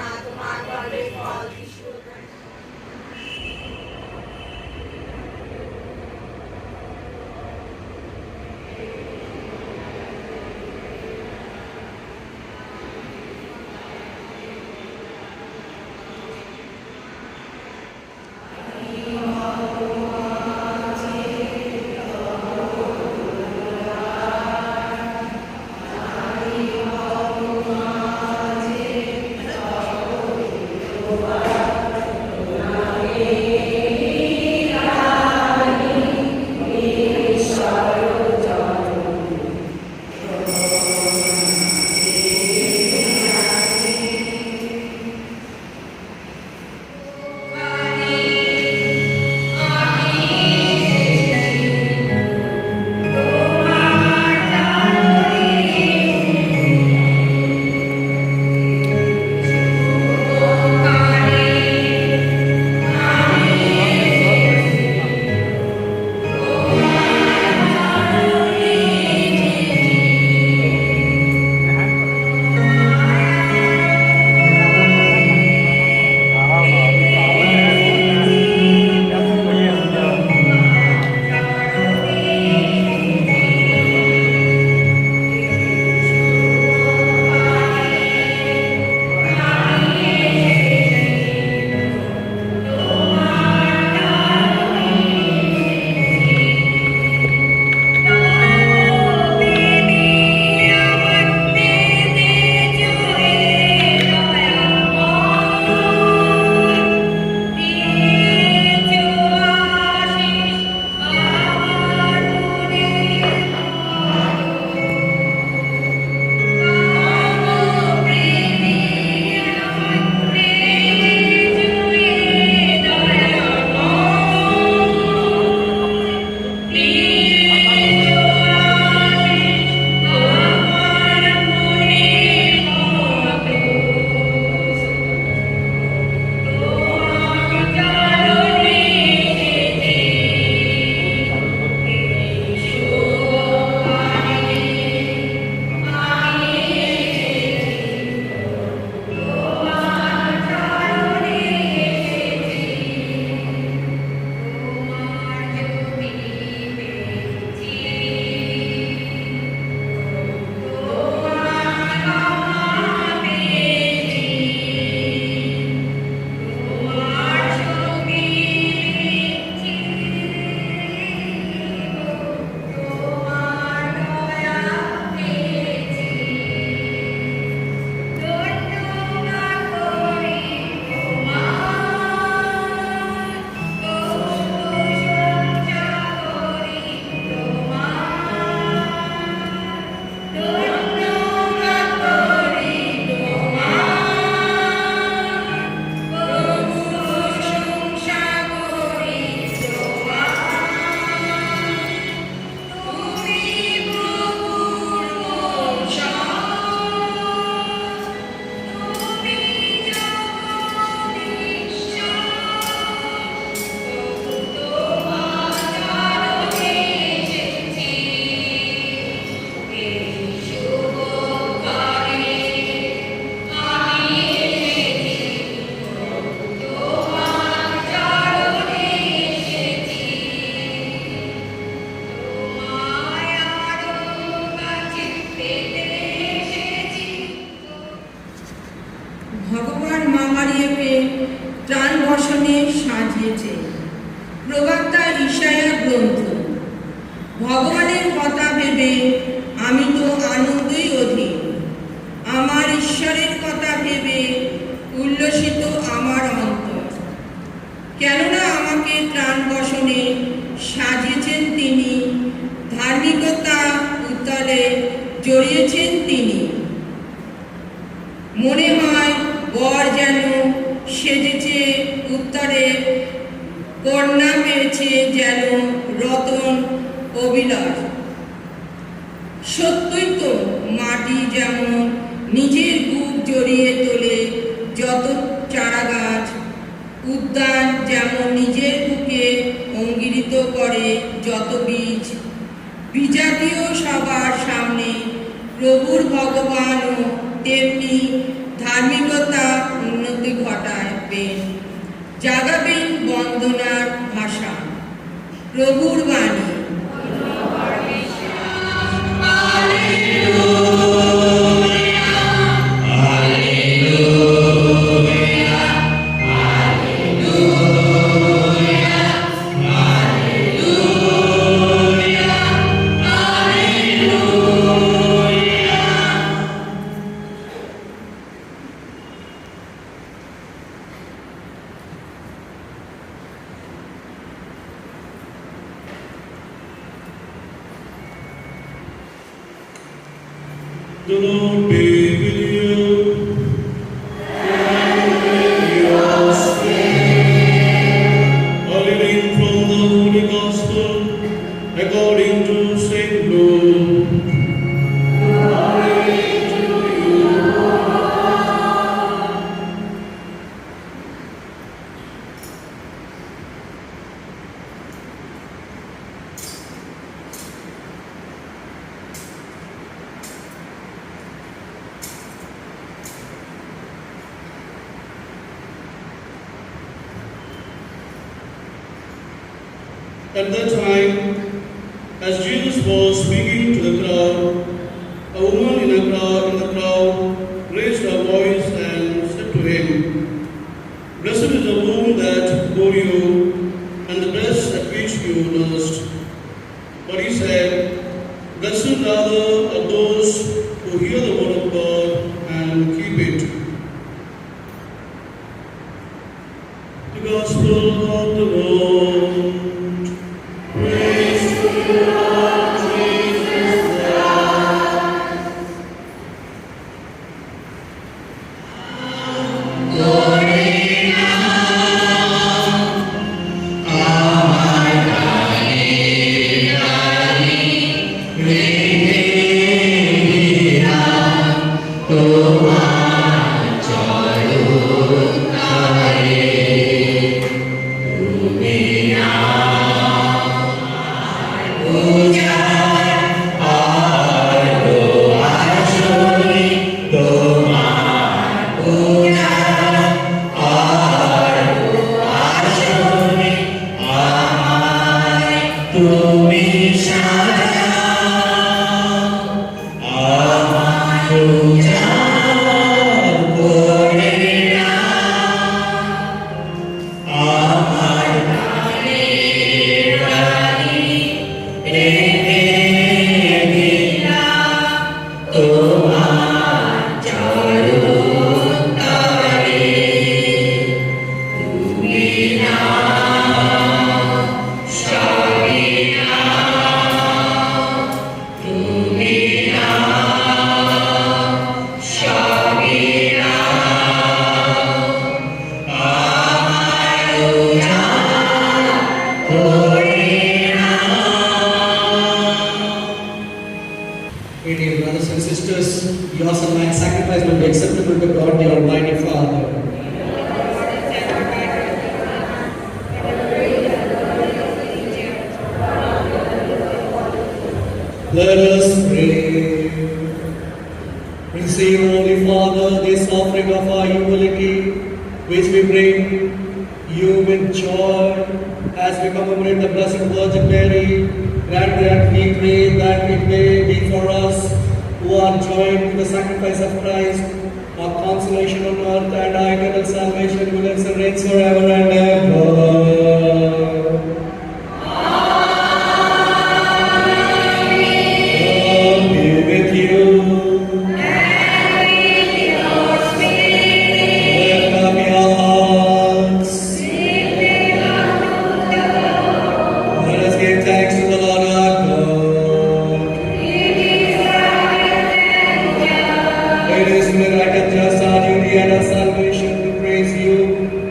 না, তোমার গর্বের ফল যিশু। ভগবান মহামারিয়াকে ত্রাণ বর্ষণে সাজিয়েছে। প্রবক্তা ঈশায়া গ্রন্থ। ভগবানের কথা ভেবে আমি তো আনন্দই অধীর, আমার ঈশ্বরের কথা ভেবে উল্লসিত আমার অন্তর। কেননা আমাকে ত্রাণ বর্ষণে সাজিয়েছেন তিনি, ধার্মিকতা উত্তরে জড়িয়েছেন তিনি। মনে হয় বর যেন সেজেছে উত্তরে, কন্যা পেয়েছে যেন রতন অবিলাস। সত্যই তো মাটি যেমন নিজের বুক জড়িয়ে তোলে যত চারা গাছ, উদ্যান যেমন নিজের বুকে অঙ্গীরিত করে যত বীজ, বিজাতীয় সবার সামনে প্রভুর ভগবানও তেমনি ধার্মিকতা প্রভুর বাণী। The Lord be with you. And with your spirit. A reading from the Holy Gospel according to Saint Luke. At that time, as Jesus was speaking to the crowd, a woman in the crowd raised her voice and said to him, "Blessed is the womb that bore you, and the breast at which you nursed." But he said, "Blessed rather are those who hear the word of God and keep it." The Gospel of the Lord. Praise to you, Lord Jesus Christ. Pray, dear brothers and sisters, yours and mine sacrifice will be acceptable to God, the Almighty Father. Let us pray. Receive, Holy Father, this offering of our humility, which we bring you with joy as we commemorate the Blessed Virgin Mary. Grant that we pray that it may be for us who are joined to the sacrifice of Christ, our consolation on earth and our eternal salvation will live and reign forever and ever. God be with you. Lift up your hearts. Let us give thanks to the Lord our God. It is in the right and just our duty and our salvation to praise you,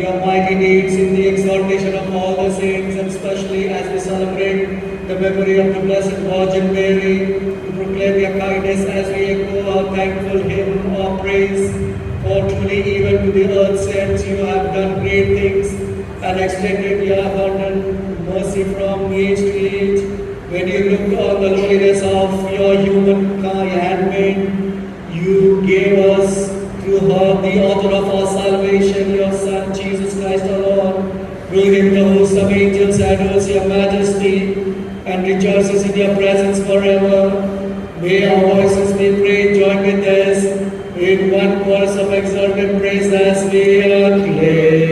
your mighty deeds in the exaltation of all the saints, and especially as we celebrate the memory of the Blessed Virgin Mary, to proclaim your kindness as we echo our thankful hymn of praise. For truly even to the earth saints you have done great things and extended your abundant mercy from age to age. When you looked on the lowliness of your human handmaid, you gave us through her the author of our salvation, your Son Jesus Christ our Lord. Through him the host of angels heavens adores your majesty and rejoices in your presence forever. May our voices be prayed, join with this in one chorus of exultant praise as we acclaim.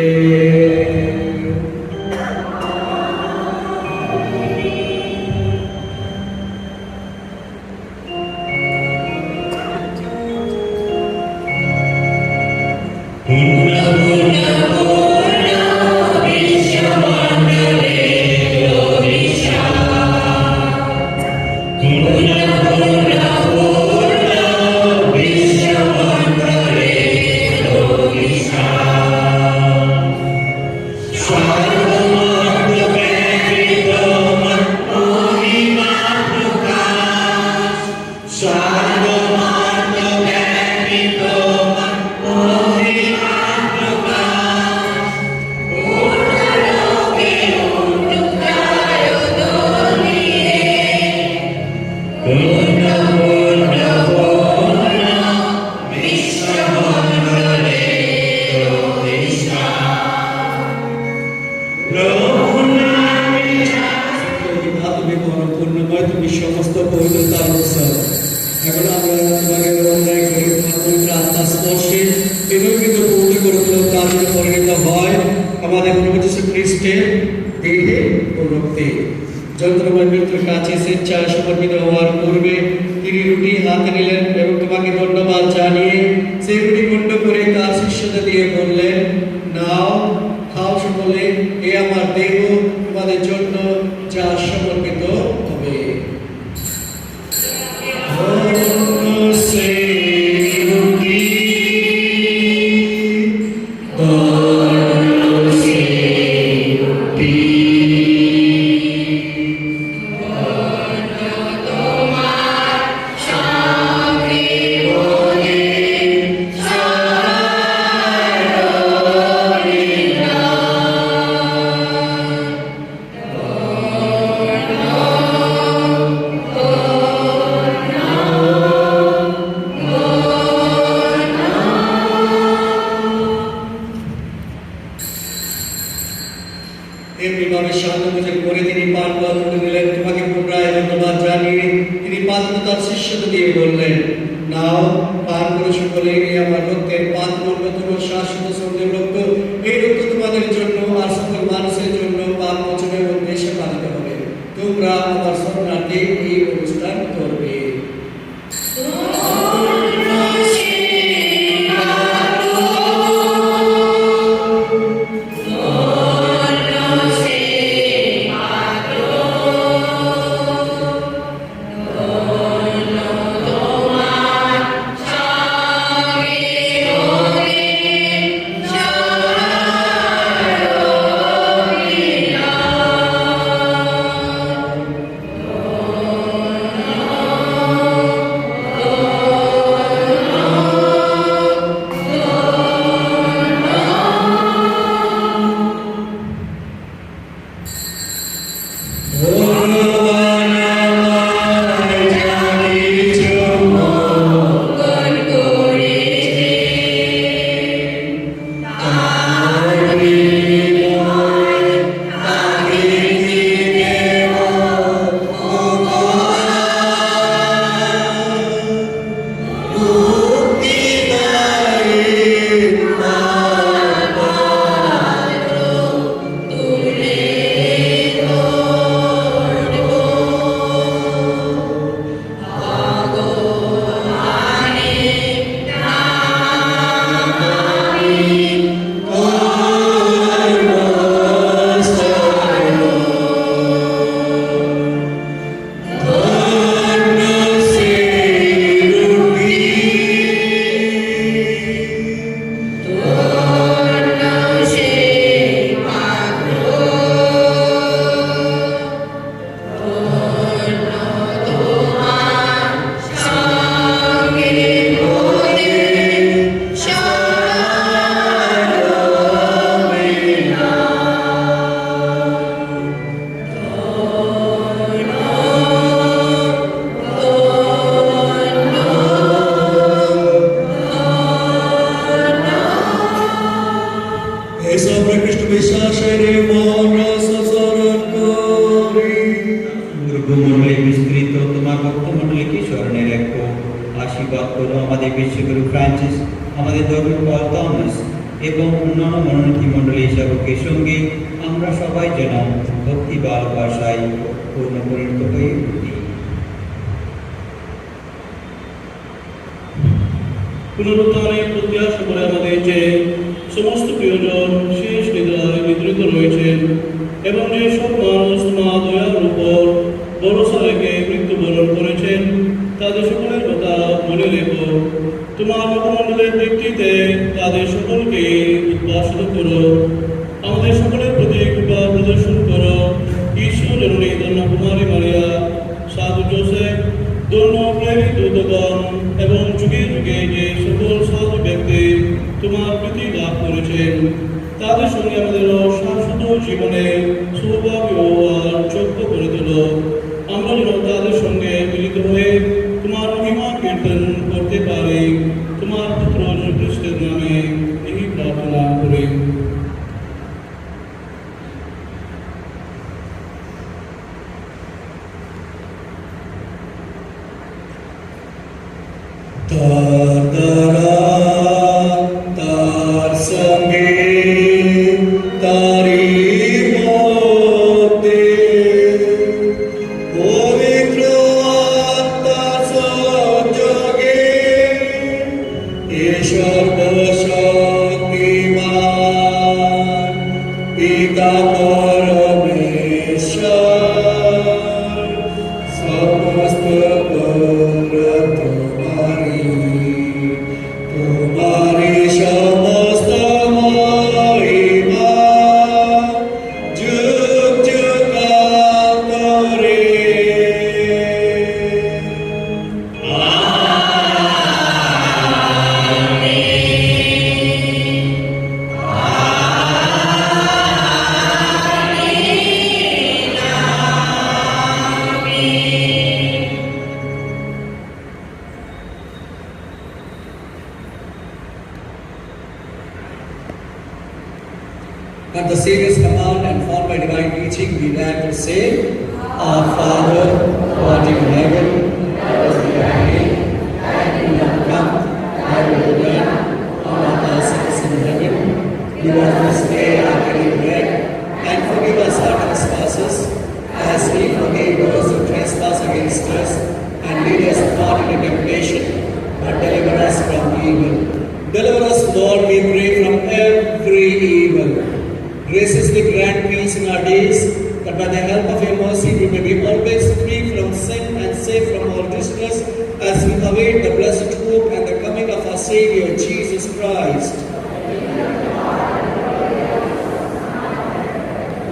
যন্ত্রমন্ত্রের কাছে স্বেচ্ছায় সমর্পিত হওয়ার পূর্বে তিনি রুটি হাতে নিলেন এবং তোমাকে ধন্যবাদ জানিয়ে সেই রুটি খণ্ড করে তার শিষ্যদের দিয়ে বললেন, নাও খাও সকলে, এ আমার দেহ তোমাদের জন্য যা সমর্পিত হবে। Esa pre Cristo বিশ্বাসের মন রস সরণ বিশ্বগুরু ফ্রান্সিস, আমাদের ধর্মীয় পল থমাস এবং অন্যান্য মনোনীত মণ্ডলী সেবকের সঙ্গে আমরা সবাই যেন ভক্তি ভালোবাসায় পূর্ণ পরিণত হয়ে উঠি। পুনরুত্থানের প্রত্যাশা করে আমাদের যে সমস্ত প্রিয়জন শেষ নিদ্রায় নিদ্রিত রয়েছেন এবং যে সব মানুষ তোমার দয়ার উপর ভরসা রেখে মৃত্যুবরণ করেছেন, তাদের সকলের কথা মনে রেখো। তোমার মুখমণ্ডলের ভিত্তিতে তাদের সকলকে উদ্ভাসিত করো। আমাদের সকলের প্রতি কৃপা প্রদর্শন করো। ঈশ্বর জননী ধন্য কুমারী মারিয়া, সাধু জোসেফ, ধন্য প্রেরিত দূতগণ এবং যুগে যুগে যে সকল সাধু ব্যক্তি তোমার প্রীতি লাভ করেছেন, তাদের সঙ্গে আমাদেরও শাশ্বত জীবনে সৌভাগ্য আর যোগ্য করে তোলো। আমরা যেন তাদের সঙ্গে মিলিত হয়ে তোমার মহিমা কীর্তন করতে পারি। তোমার পুত্র যীশু খ্রিস্টের নামে এই প্রার্থনা করি। তার দ্বারা, তার সঙ্গে, তারই মধ্যে পবিত্র আত্মার সংযোগে এ সর্বশক্তিমান পিতা পরমেশ্বর সমস্ত তোমারি সমস্ত মহিমা যুগ যুগান্তরে। At the Savior's command and formed by divine teaching, we dare to say, Our Father, who art in heaven, hallowed be thy name. Thy kingdom come, thy will be done on earth as in heaven. Give us this day our daily bread, and forgive us our trespasses, as we forgive those who trespass against us. And lead us not into temptation, but deliver us from evil. Deliver us, Lord, we pray, from every evil. Graciously grant peace in our days, that by the help of your mercy we may be always free from sin and safe from all distress, as we await the blessed hope and the coming of our Savior, Jesus Christ.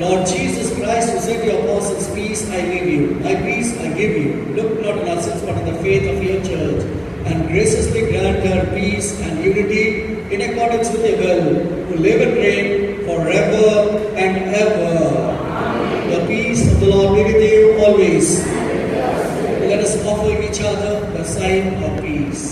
Lord Jesus Christ, who said to your apostles, Peace I leave you, my peace I give you. Look not on our sins, but on the faith of your church, and graciously grant her peace and unity in accordance with your will, who live and reign forever and ever. Amen. The peace of the Lord be with you always. Let us offer each other the sign of peace.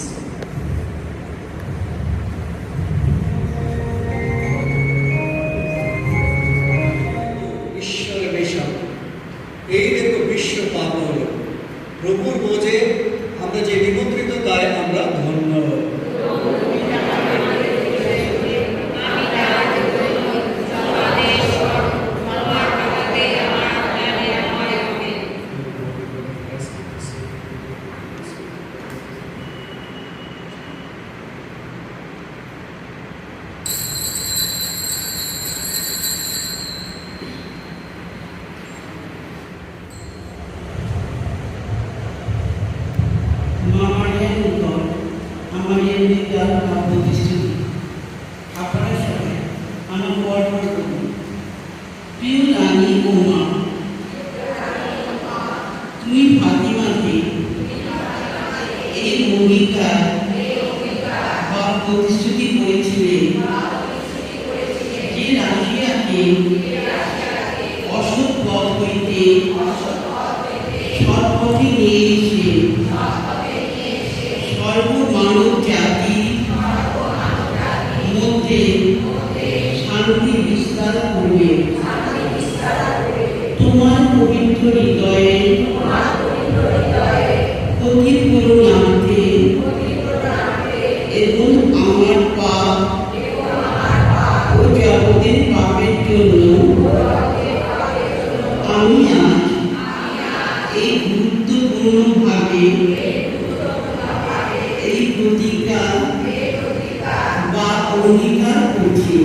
ঈশ্বরের বেশক, এই দেখো বিশ্ব পাগল, প্রভুর বোঝে আমরা যে নিমন্ত্রিত তাই আমরা ধন্য। আমাদের বিদ্যার প্রতিষ্ঠিত আপনার সাথে আনন্দ অর্পণ করুন। প্রিয় রানী ও মা, তুমি ফাতিমাকে এই ভূমিকায় বা প্রতিশ্রুতি করেছিলে যে রাশিয়াকে অসৎ পথ হইতে সৎ পথে নিয়ে এসে সর্বমানব জাতির মধ্যে শান্তি বিস্তার করবে। তোমার পবিত্র হৃদয়ে ক্ষতিপূরণ আনতে আমার পাপ ও জগতের পাপের জন্য আমি আজ এই গুরুত্বপূর্ণভাবে এই প্রতিজ্ঞা বা অঙ্গীকার করছি।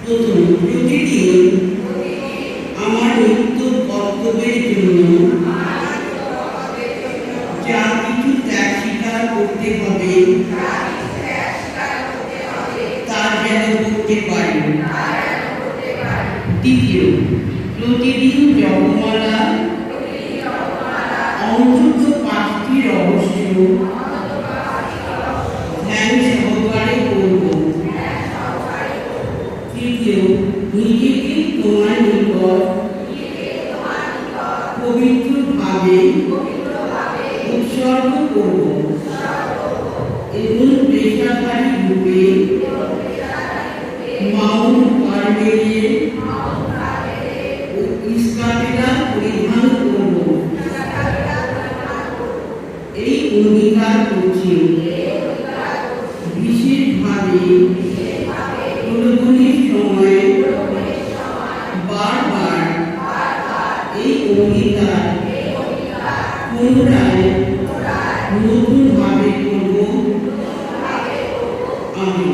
প্রথম, প্রতিদিন আমার নিত্য কর্তব্যের জন্য যা কিছু ত্যাগ স্বীকার করতে হবে তা যেন করতে পারি। দ্বিতীয়, প্রতিদিন জপমালা অন্তত 5টি রহস্য ধ্যান সহকারে করব। তৃতীয়, নিজেকে তোমার নিকট পবিত্রভাবে উৎসর্গ করব এবং পেশাদারী রূপে মাউন্ট কার্মেলের স্কার্ফেলা পরিধান করব। এই অঙ্গীকার করছি বিশেষভাবে প্রলোভনের সময় বারবার এই অঙ্গীকার পুনরায় নতুনভাবে করব আমি।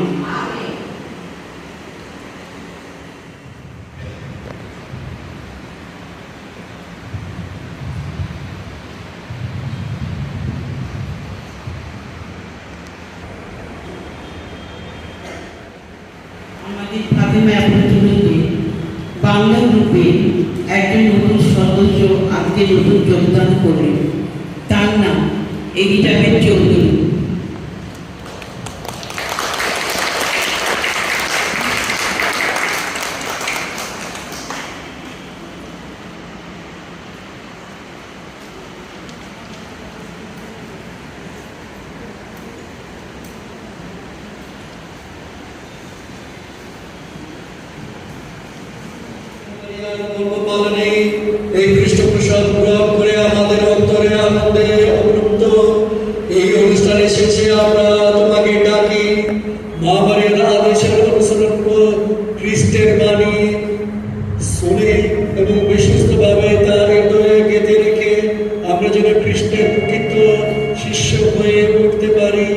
আমাদের ফাতেমা অ্যাপার্টমেন্টে বাংলা গ্রুপে একজন নতুন সদস্য আজকে নতুন যোগদান করলেন। তার নাম এলিজাবেথ চৌধুরী। পালনে এই খ্রিস্টপ্রসাদ গ্রহণ করে আমাদের অন্তরে আনন্দে অবলুপ্ত এই অনুষ্ঠানের শেষে আমরা তোমাকে ডাকি, মা মারিয়ার আদেশের অনুসরণ করে খ্রিস্টের বাণী শুনে এবং বিশ্বস্তভাবে তার হৃদয়ে গেঁথে রেখে আমরা যেন খ্রিস্টের প্রকৃত শিষ্য হয়ে উঠতে পারি।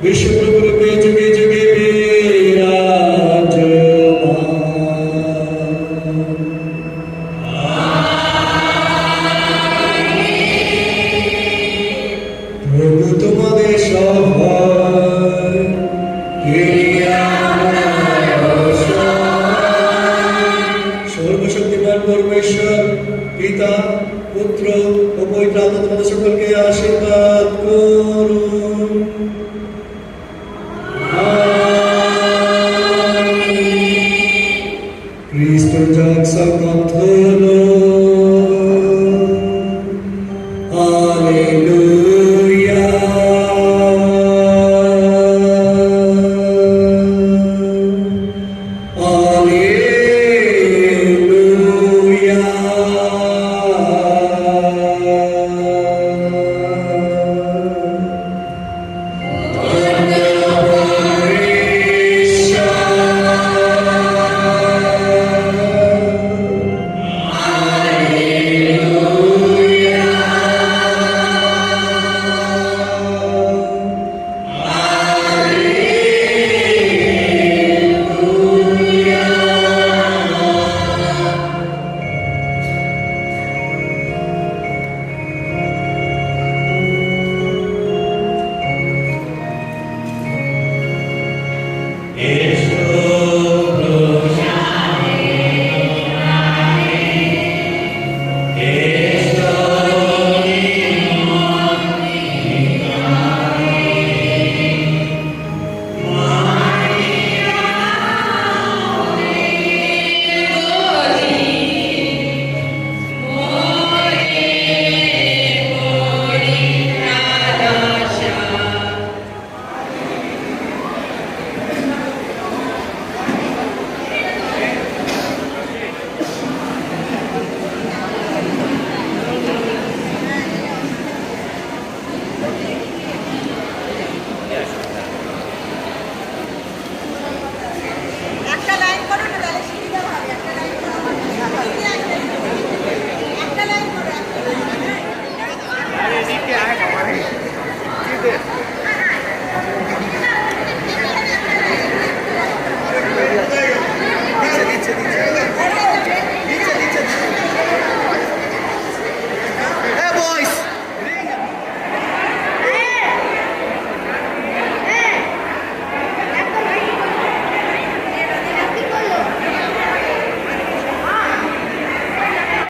বিশ্বপ্রভুরূপে যুগে যুগে প্রভু তোমাদের সহায় সর্বশক্তিমান পরমেশ্বর পিতা পুত্র ও পবিত্র আত্মা তোমাদের সকলকে আশীর্বাদ করুন। খ্রিস্ট যাক সকল Alleluia. Alleluia. Yeah.